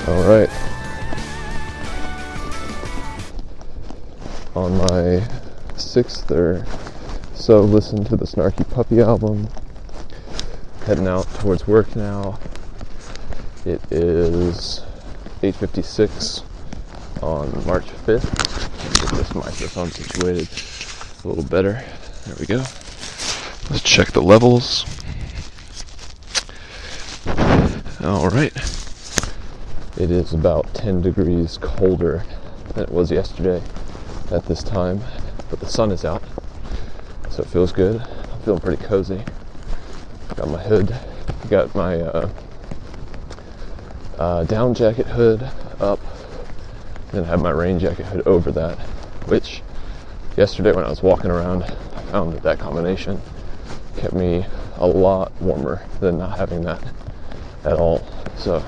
Alright. On my 6th or so listen to the Snarky Puppy album. Heading out towards work now. It is 8:56 on March 5th. Get this microphone situated a little better. There we go. Let's check the levels. Alright. It is about 10 degrees colder than it was yesterday at this time, but the sun is out, so it feels good. I'm feeling pretty cozy. Got my hood, got my down jacket hood up, then I have my rain jacket hood over that, which yesterday when I was walking around, I found that combination kept me a lot warmer than not having that at all. So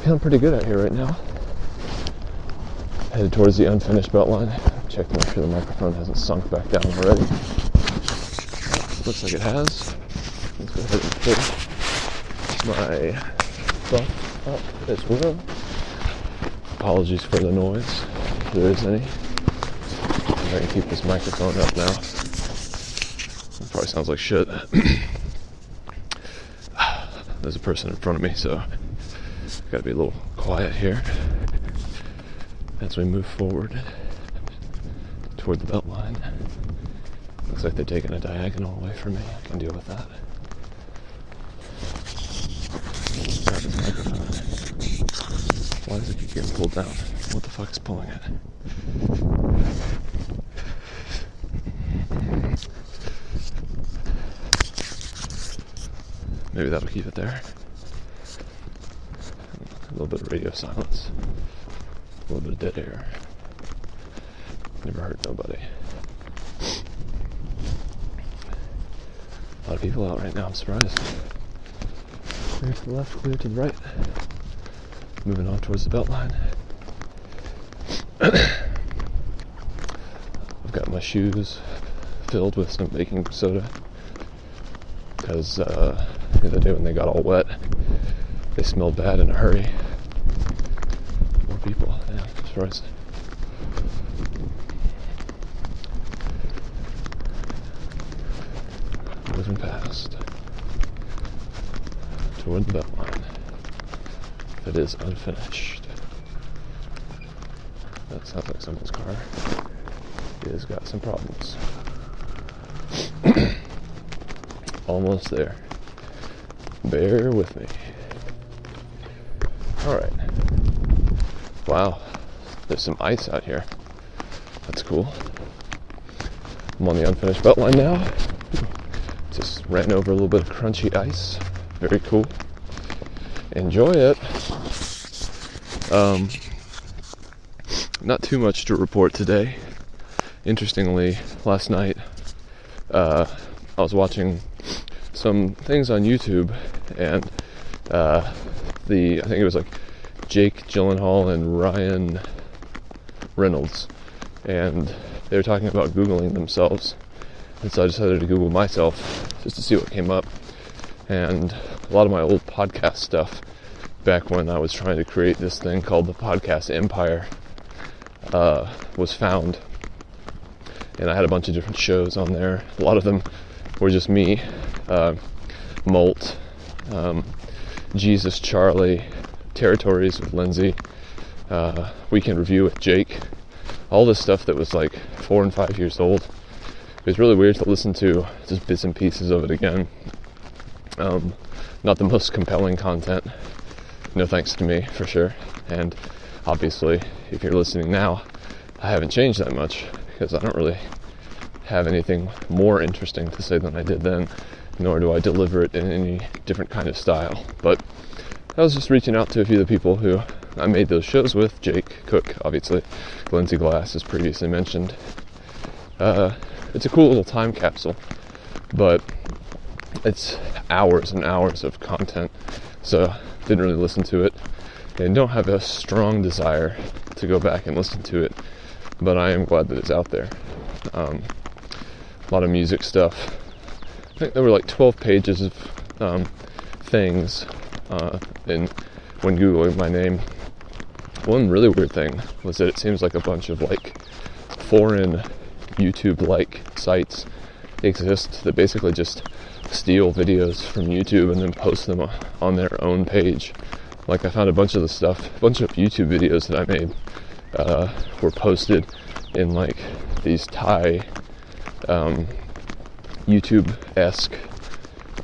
feeling pretty good out here right now. Headed towards the unfinished belt line. Check to make sure the microphone hasn't sunk back down already. Looks like it has. Let's go ahead and pull my stuff up as well. Apologies for the noise, if there is any. I can keep this microphone up now. It probably sounds like shit. There's a person in front of me, so gotta be a little quiet here as we move forward toward the belt line. Looks like they're taking a diagonal away from me. I can deal with that. Grab this microphone. Why does it keep getting pulled down? What the fuck is pulling it? Maybe that'll keep it there. A little bit of radio silence. A little bit of dead air. Never hurt nobody. A lot of people out right now, I'm surprised. Clear to the left, clear to the right. Moving on towards the belt line. I've got my shoes filled with some baking soda because the other day when they got all wet, they smelled bad in a hurry. More people, yeah, I'm surprised. Moving past toward the belt line that is unfinished. That sounds like someone's car. It has got some problems. Almost there. Bear with me. Alright. Wow. There's some ice out here. That's cool. I'm on the unfinished belt line now. Just ran over a little bit of crunchy ice. Very cool. Enjoy it. Not too much to report today. Interestingly, last night I was watching some things on YouTube, and I think it was like Jake Gyllenhaal and Ryan Reynolds, and they were talking about Googling themselves, and so I decided to Google myself just to see what came up. And a lot of my old podcast stuff back when I was trying to create this thing called the Podcast Empire was found, and I had a bunch of different shows on there. A lot of them were just me, Molt, Jesus Charlie, Territories with Lindsay, Weekend Review with Jake, all this stuff that was like 4 and 5 years old. It was really weird to listen to just bits and pieces of it again. Not the most compelling content, no thanks to me for sure, and obviously if you're listening now, I haven't changed that much because I don't really have anything more interesting to say than I did then, nor do I deliver it in any different kind of style. But I was just reaching out to a few of the people who I made those shows with. Jake Cook, obviously, Lindsay Glass, as previously mentioned. It's a cool little time capsule, but it's hours and hours of content, so didn't really listen to it, and don't have a strong desire to go back and listen to it, but I am glad that it's out there. A lot of music stuff. I think there were like 12 pages of things in when Googling my name. One really weird thing was that it seems like a bunch of like foreign YouTube-like sites exist that basically just steal videos from YouTube and then post them on their own page. Like I found a bunch of YouTube videos that I made were posted in like these Thai YouTube-esque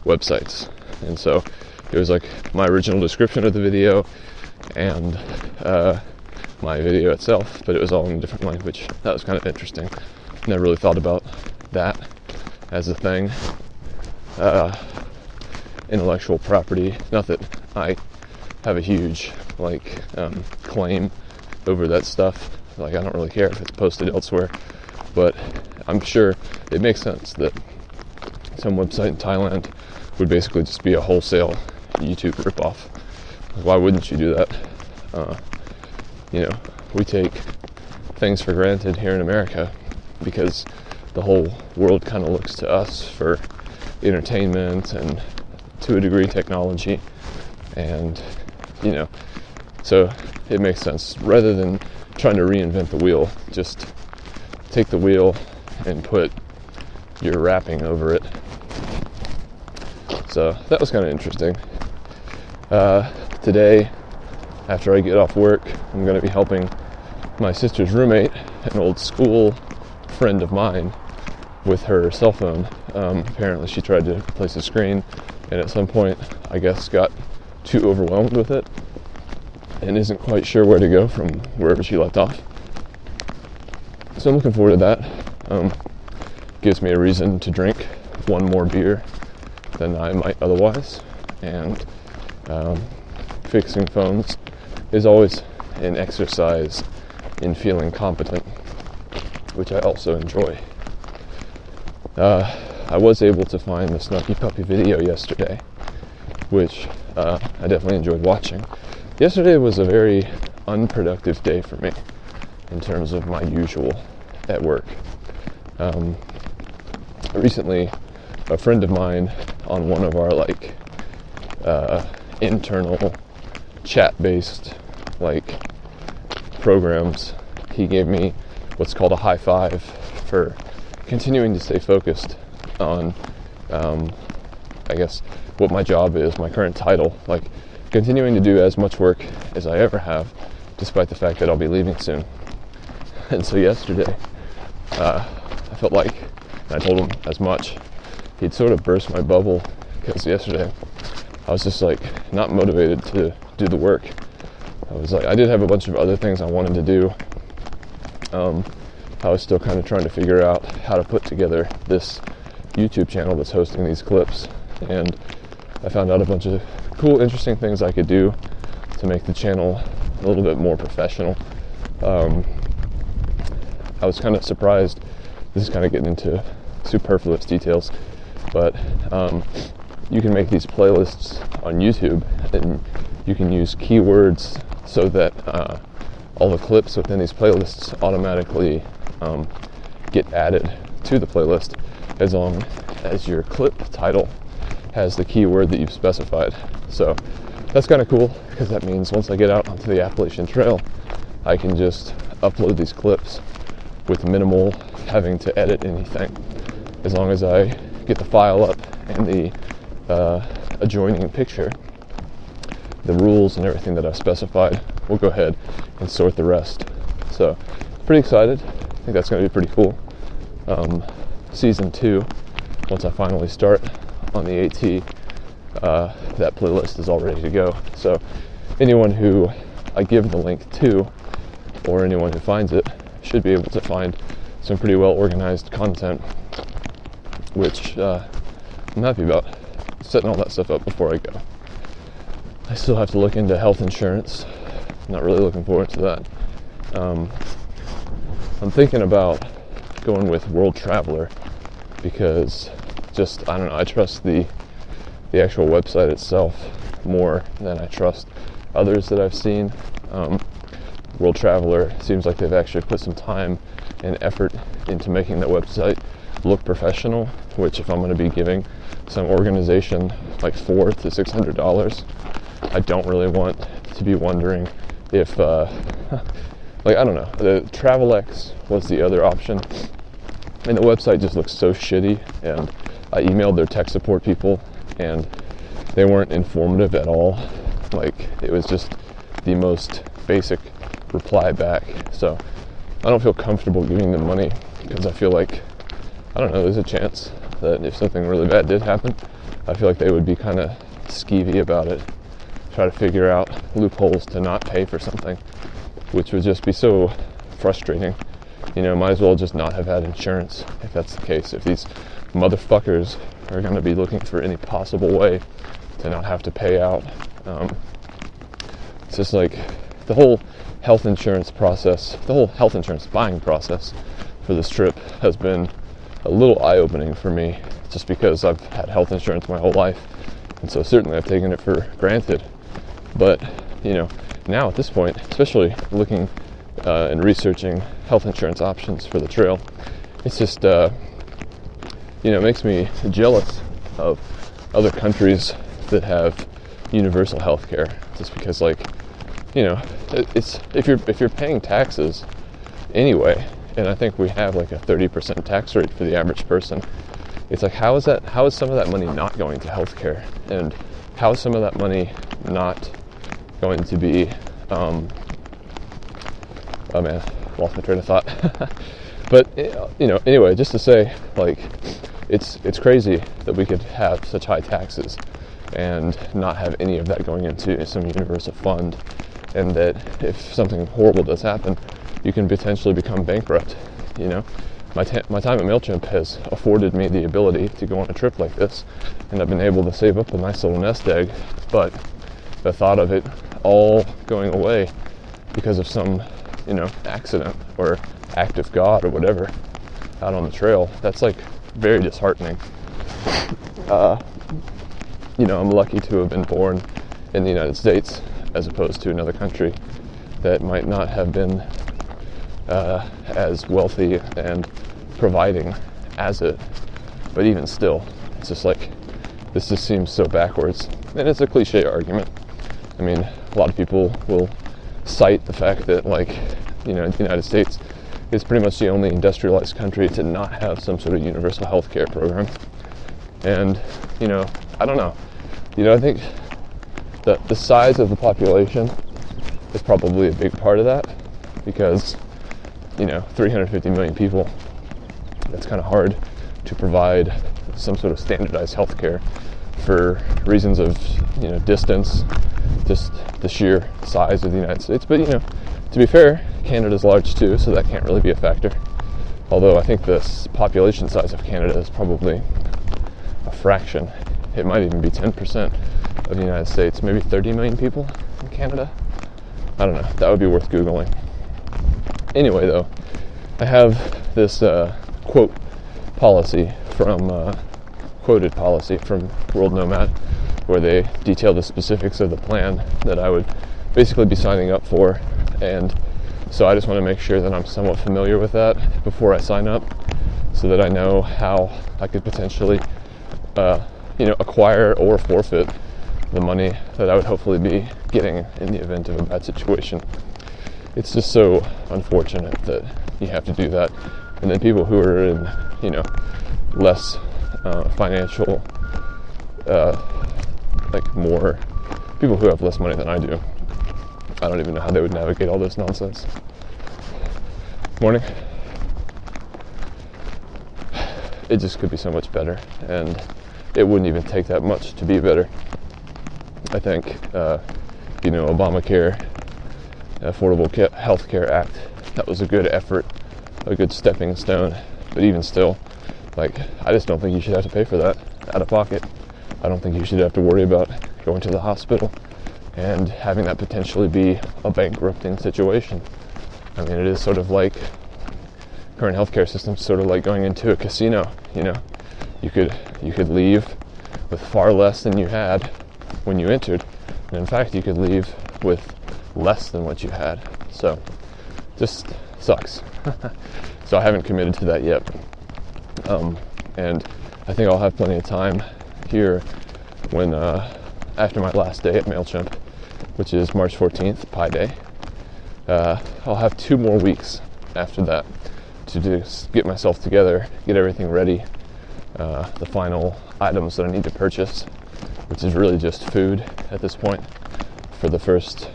websites. And so it was like my original description of the video and my video itself, but it was all in a different language. That was kind of interesting. Never really thought about that as a thing. Intellectual property, not that I have a huge claim over that stuff. Like I don't really care if it's posted elsewhere, but I'm sure it makes sense that some website in Thailand would basically just be a wholesale YouTube ripoff. Why wouldn't you do that? We take things for granted here in America because the whole world kind of looks to us for entertainment and, to a degree, technology. And, so it makes sense. Rather than trying to reinvent the wheel, just take the wheel and put your wrapping over it. So that was kind of interesting. Today, after I get off work, I'm going to be helping my sister's roommate, an old school friend of mine, with her cell phone. Apparently she tried to replace the screen and at some point, I guess, got too overwhelmed with it and isn't quite sure where to go from wherever she left off. So I'm looking forward to that. Gives me a reason to drink one more beer than I might otherwise. And fixing phones is always an exercise in feeling competent, which I also enjoy. I was able to find the Snarky Puppy video yesterday, which I definitely enjoyed watching. Yesterday was a very unproductive day for me in terms of my usual at work. Recently, a friend of mine on one of our internal chat-based programs, he gave me what's called a high five for continuing to stay focused on I guess what my job is, my current title, continuing to do as much work as I ever have, despite the fact that I'll be leaving soon. And so yesterday, I felt like, and I told him as much, he'd sort of burst my bubble, because yesterday I was just not motivated to do the work. I did have a bunch of other things I wanted to do. I was still kind of trying to figure out how to put together this YouTube channel that's hosting these clips, and I found out a bunch of cool, interesting things I could do to make the channel a little bit more professional. I was kind of surprised. This is kind of getting into superfluous details, but you can make these playlists on YouTube, and you can use keywords so that all the clips within these playlists automatically get added to the playlist as long as your clip title has the keyword that you've specified. So that's kind of cool, because that means once I get out onto the Appalachian Trail, I can just upload these clips with minimal having to edit anything. As long as I get the file up and the adjoining picture, the rules and everything that I've specified will go ahead and sort the rest. So pretty excited. I think that's going to be pretty cool. Season 2, once I finally start on the AT, that playlist is all ready to go. So anyone who I give the link to, or anyone who finds it, should be able to find some pretty well organized content, which I'm happy about. Setting all that stuff up before I go. I still have to look into health insurance. Not really looking forward to that. I'm thinking about going with World Traveler, because I don't know, I trust the actual website itself more than I trust others that I've seen. World Traveler seems like they've actually put some time and effort into making that website look professional, which if I'm going to be giving some organization $400 to $600, I don't really want to be wondering if, like, I don't know, the Travelex was the other option, and the website just looks so shitty, and I emailed their tech support people, and they weren't informative at all. Like, it was just the most basic reply back. So I don't feel comfortable giving them money because I feel like, I don't know, there's a chance that if something really bad did happen, I feel like they would be kind of skeevy about it, try to figure out loopholes to not pay for something, which would just be so frustrating. You know, might as well just not have had insurance if that's the case. If these motherfuckers are going to be looking for any possible way to not have to pay out. It's just like the whole health insurance process, the whole health insurance buying process for this trip has been a little eye-opening for me, just because I've had health insurance my whole life, and so certainly I've taken it for granted. But, you know, now at this point, especially looking and researching health insurance options for the trail, it's just, you know, it makes me jealous of other countries that have universal health care, just because, like, you know, it's if you're paying taxes anyway, and I think we have like a 30% tax rate for the average person, it's like, how is some of that money not going to healthcare, and how is some of that money not going to be oh man, lost my train of thought. But, you know, anyway, just to say, like, it's crazy that we could have such high taxes and not have any of that going into some universal fund, and that if something horrible does happen, you can potentially become bankrupt. You know, my time at MailChimp has afforded me the ability to go on a trip like this, and I've been able to save up a nice little nest egg, but the thought of it all going away because of some, you know, accident or act of God or whatever out on the trail, that's like very disheartening. You know, I'm lucky to have been born in the United States as opposed to another country that might not have been as wealthy and providing as it. But even still, it's just like, this just seems so backwards. And it's a cliche argument. I mean, a lot of people will cite the fact that, like, you know, the United States is pretty much the only industrialized country to not have some sort of universal health care program. And, you know, I don't know. You know, I think that the size of the population is probably a big part of that, because, you know, 350 million people, that's kind of hard to provide some sort of standardized health care for reasons of, you know, distance, just the sheer size of the United States. But, you know, to be fair, Canada's large too, so that can't really be a factor. Although I think the population size of Canada is probably a fraction. It might even be 10% of the United States, maybe 30 million people in Canada. I don't know, that would be worth Googling. Anyway, though, I have this quoted policy from World Nomad, where they detail the specifics of the plan that I would basically be signing up for. And so I just want to make sure that I'm somewhat familiar with that before I sign up, so that I know how I could potentially you know, acquire or forfeit the money that I would hopefully be getting in the event of a bad situation. It's just so unfortunate that you have to do that. And then people who are in, you know, less financial, like more, people who have less money than I do, I don't even know how they would navigate all this nonsense. Morning. It just could be so much better, and it wouldn't even take that much to be better. I think, you know, Obamacare, Affordable Health Care Act, that was a good effort, a good stepping stone. But even still, like, I just don't think you should have to pay for that out of pocket. I don't think you should have to worry about going to the hospital and having that potentially be a bankrupting situation. I mean, it is sort of like, current healthcare system is sort of like going into a casino, you know. You could leave with far less than you had when you entered, and in fact, you could leave with less than what you had. So, just sucks. So I haven't committed to that yet, and I think I'll have plenty of time here when after my last day at MailChimp which is March 14th, Pi Day. I'll have 2 more weeks after that to just get myself together, get everything ready, the final items that I need to purchase, which is really just food at this point for the first,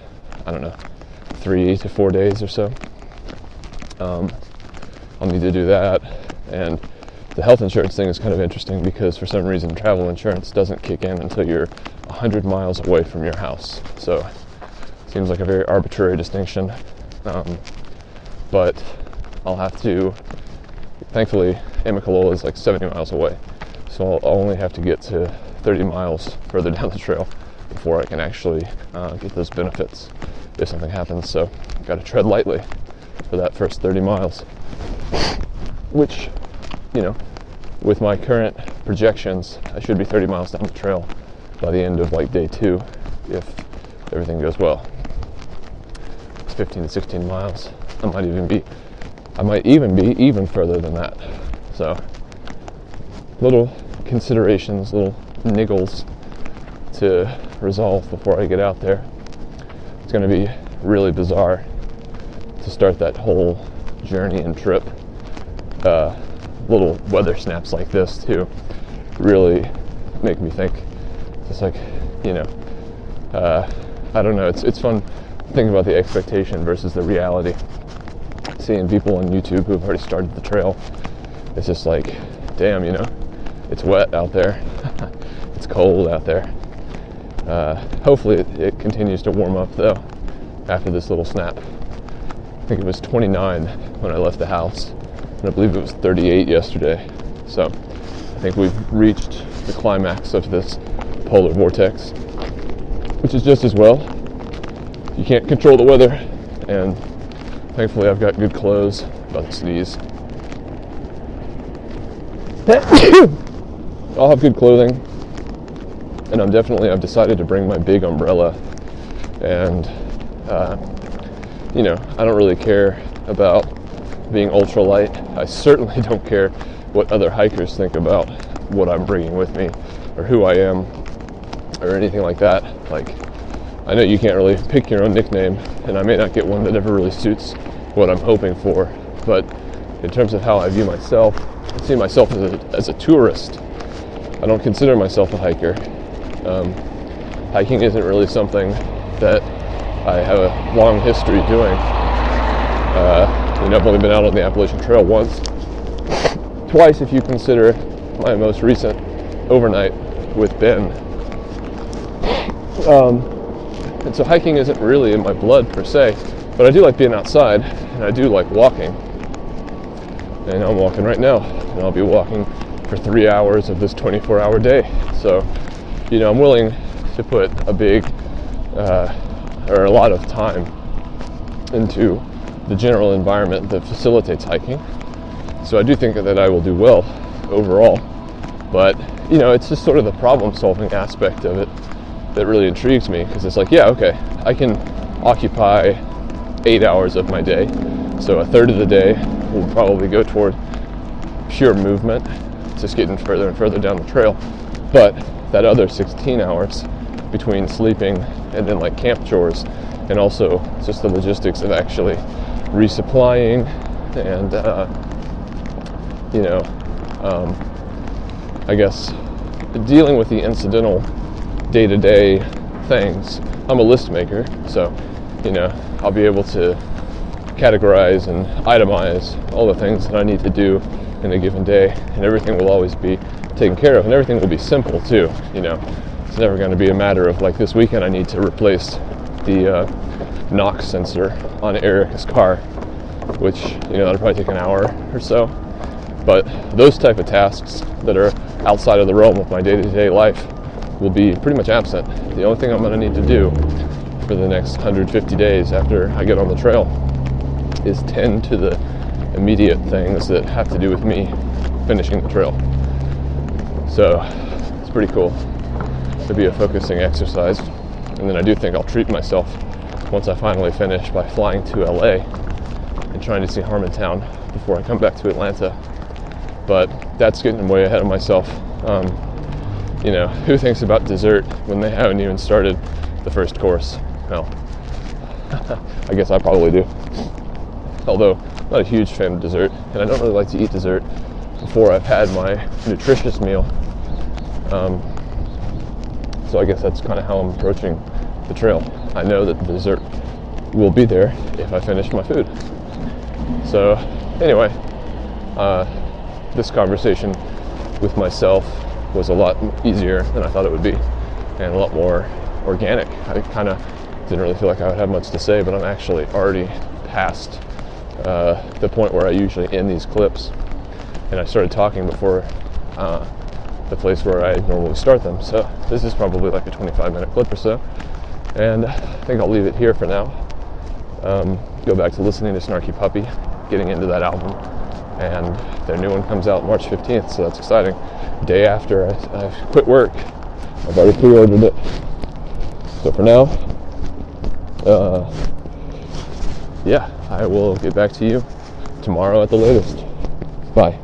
3 to 4 days or so. I'll need to do that, and the health insurance thing is kind of interesting because for some reason travel insurance doesn't kick in until you're 100 miles away from your house. So it seems like a very arbitrary distinction, but I'll have to, thankfully Amicalola is like 70 miles away, so I'll only have to get to 30 miles further down the trail before I can actually get those benefits if something happens. So I've got to tread lightly for that first 30 miles, which, with my current projections, I should be 30 miles down the trail by the end of like day 2 if everything goes well. It's 15 to 16 miles. I might even be even further than that. So little considerations, little niggles to resolve before I get out there. It's going to be really bizarre to start that whole journey and trip. Little weather snaps like this too really make me think. It's like, I don't know, it's fun thinking about the expectation versus the reality. Seeing people on YouTube who've already started the trail, it's just like, damn, it's wet out there. It's cold out there. Hopefully it continues to warm up though after this little snap. I think it was 29 when I left the house, and I believe it was 38 yesterday. So I think we've reached the climax of this polar vortex, which is just as well. You can't control the weather, and thankfully I've got good clothes. About to sneeze. I'll have good clothing, and I've decided to bring my big umbrella, and I don't really care about being ultralight. I certainly don't care what other hikers think about what I'm bringing with me or who I am or anything like that. Like, I know you can't really pick your own nickname, and I may not get one that ever really suits what I'm hoping for, but in terms of how I view myself, I see myself as a tourist. I don't consider myself a hiker. Hiking isn't really something that I have a long history doing. I've only been out on the Appalachian Trail once, twice if you consider my most recent overnight with Ben. And so hiking isn't really in my blood per se, but I do like being outside, and I do like walking. And I'm walking right now, and I'll be walking for 3 hours of this 24-hour day. So, I'm willing to put a lot of time into the general environment that facilitates hiking. So I do think that I will do well overall. But, it's just sort of the problem-solving aspect of it that really intrigues me, because it's like, yeah, okay, I can occupy 8 hours of my day. So a third of the day will probably go toward pure movement, just getting further and further down the trail. But that other 16 hours between sleeping and then like camp chores, and also just the logistics of actually resupplying and I guess dealing with the incidental day-to-day things. I'm a list maker, so I'll be able to categorize and itemize all the things that I need to do in a given day, and everything will always be taken care of, and everything will be simple too. It's never going to be a matter of like, this weekend I need to replace the NOx sensor on Erica's car, which that'll probably take an hour or so. But those type of tasks that are outside of the realm of my day-to-day life will be pretty much absent. The only thing I'm going to need to do for the next 150 days after I get on the trail is tend to the immediate things that have to do with me finishing the trail. So it's pretty cool to be a focusing exercise. And then I do think I'll treat myself once I finally finish by flying to LA and trying to see Harmontown before I come back to Atlanta. But that's getting way ahead of myself. Who thinks about dessert when they haven't even started the first course? Well, I guess I probably do. Although, I'm not a huge fan of dessert, and I don't really like to eat dessert before I've had my nutritious meal. So I guess that's kind of how I'm approaching the trail. I know that the dessert will be there if I finish my food. So anyway, this conversation with myself was a lot easier than I thought it would be, and a lot more organic. I kind of didn't really feel like I would have much to say, but I'm actually already past the point where I usually end these clips, and I started talking before the place where I normally start them. So this is probably like a 25-minute clip or so, and I think I'll leave it here for now. Go back to listening to Snarky Puppy, getting into that album, and their new one comes out March 15th, so that's exciting. Day after I quit work, I've already pre-ordered it. So for now, I will get back to you tomorrow at the latest. Bye.